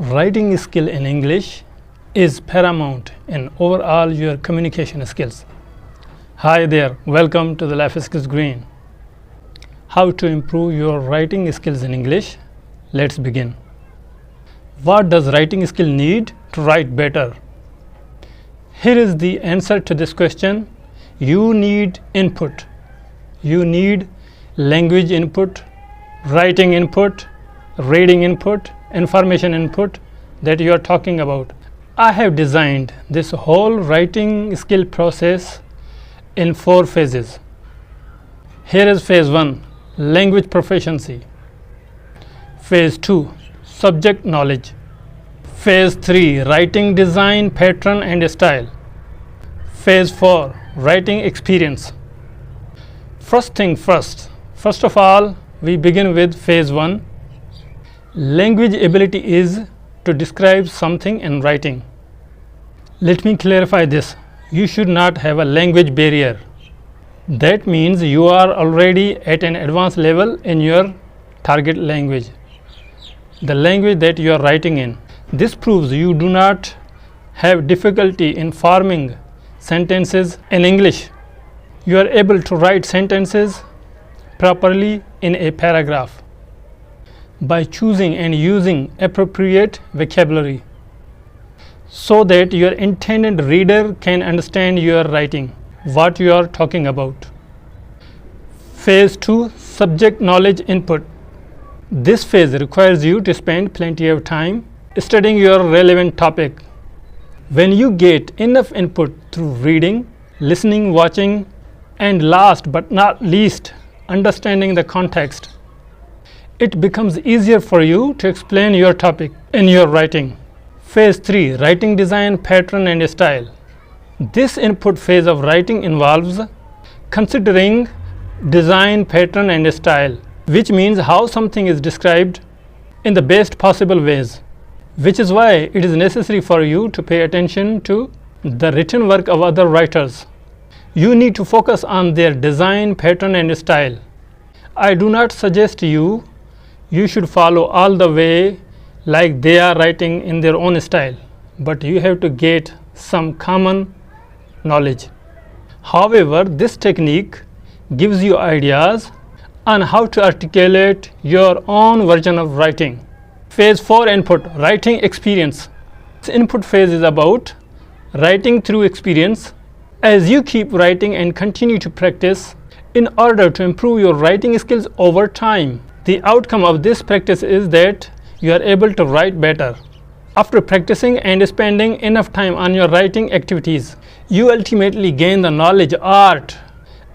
Writing skill in English is paramount in overall your communication skills. Hi there, welcome to the Life Skills Green. How to improve your writing skills in English? Let's begin. What does writing skill need to write better? Here is the answer to this question. You need input. You need language input, writing input, reading input, information input that you are talking about. I have designed this whole writing skill process in 4 phases. Here is phase 1, language proficiency. Phase 2, subject knowledge. Phase 3, writing design, pattern and style. Phase 4, writing experience. First thing first. First of all, we begin with phase 1. Language ability is to describe something in writing. Let me clarify this. You should not have a language barrier. That means you are already at an advanced level in your target language, the language that you are writing in. This proves you do not have difficulty in forming sentences in English. You are able to write sentences properly in a paragraph by choosing and using appropriate vocabulary so that your intended reader can understand your writing, what you are talking about. Phase 2, subject knowledge input. This phase requires you to spend plenty of time studying your relevant topic. When you get enough input through reading, listening, watching, and last but not least, understanding the context, it becomes easier for you to explain your topic in your writing. Phase 3, writing design, pattern and style. This input phase of writing involves considering design, pattern and style, which means how something is described in the best possible ways, which is why it is necessary for you to pay attention to the written work of other writers. You need to focus on their design, pattern and style. I do not suggest you should follow all the way like they are writing in their own style, but you have to get some common knowledge. However, this technique gives you ideas on how to articulate your own version of writing. Phase 4, input, writing experience. This input phase is about writing through experience. As you keep writing and continue to practice in order to improve your writing skills over time, the outcome of this practice is that you are able to write better. After practicing and spending enough time on your writing activities, you ultimately gain the knowledge, art,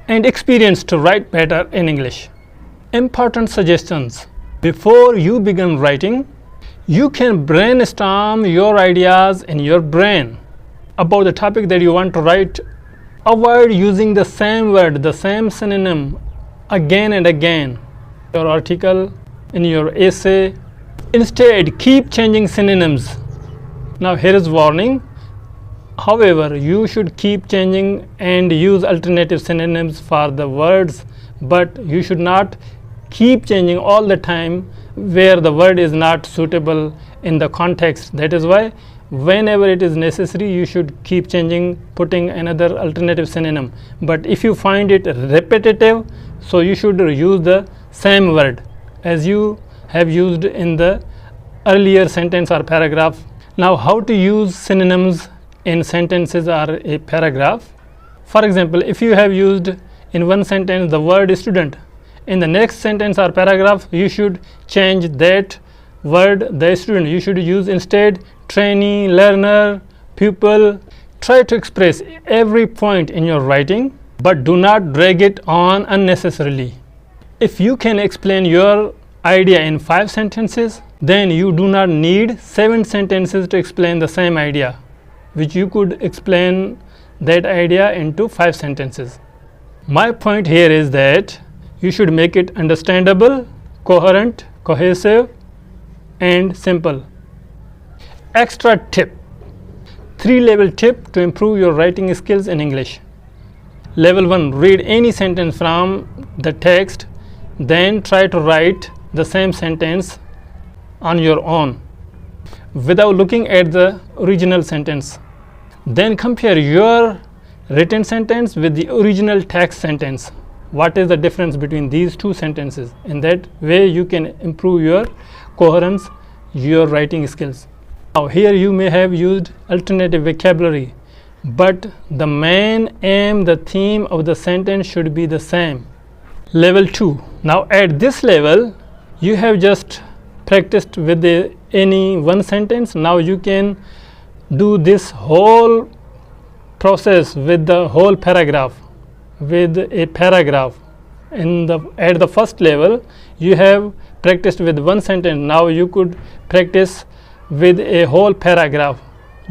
and experience to write better in English. Important suggestions. Before you begin writing, you can brainstorm your ideas in your brain about the topic that you want to write. Avoid using the same word, the same synonym again and again. Your article, in your essay. Instead, keep changing synonyms. Now here is warning. However, you should keep changing and use alternative synonyms for the words, but you should not keep changing all the time where the word is not suitable in the context. That is why whenever it is necessary, you should keep changing, putting another alternative synonym. But if you find it repetitive, so you should use the same word as you have used in the earlier sentence or paragraph. Now, how to use synonyms in sentences or a paragraph? For example, if you have used in one sentence the word student, in the next sentence or paragraph, you should change that word, the student. You should use instead trainee, learner, pupil. Try to express every point in your writing, but do not drag it on unnecessarily. If you can explain your idea in 5 sentences, then you do not need 7 sentences to explain the same idea, which you could explain that idea into 5 sentences. My point here is that you should make it understandable, coherent, cohesive, and simple. Extra tip. 3-level tip to improve your writing skills in English. Level 1, read any sentence from the text, then try to write the same sentence on your own. without looking at the original sentence. Then compare your written sentence with the original text sentence. What is the difference between these two sentences? In that way you can improve your coherence, your writing skills. Now here you may have used alternative vocabulary, but the main aim, the theme of the sentence should be the same. Level 2. Now at this level you have just practiced with any one sentence. Now you can do this whole process with the whole paragraph, with a paragraph. At the first level you have practiced with one sentence. Now you could practice with a whole paragraph,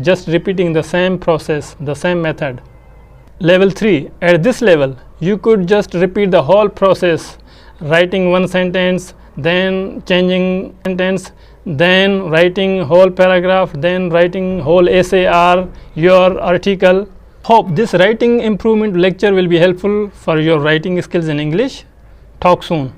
just repeating the same process, the same method. Level 3. At this level you could just repeat the whole process, writing one sentence, then changing sentence, then writing whole paragraph, then writing whole essay or your article. Hope this writing improvement lecture will be helpful for your writing skills in English. Talk soon.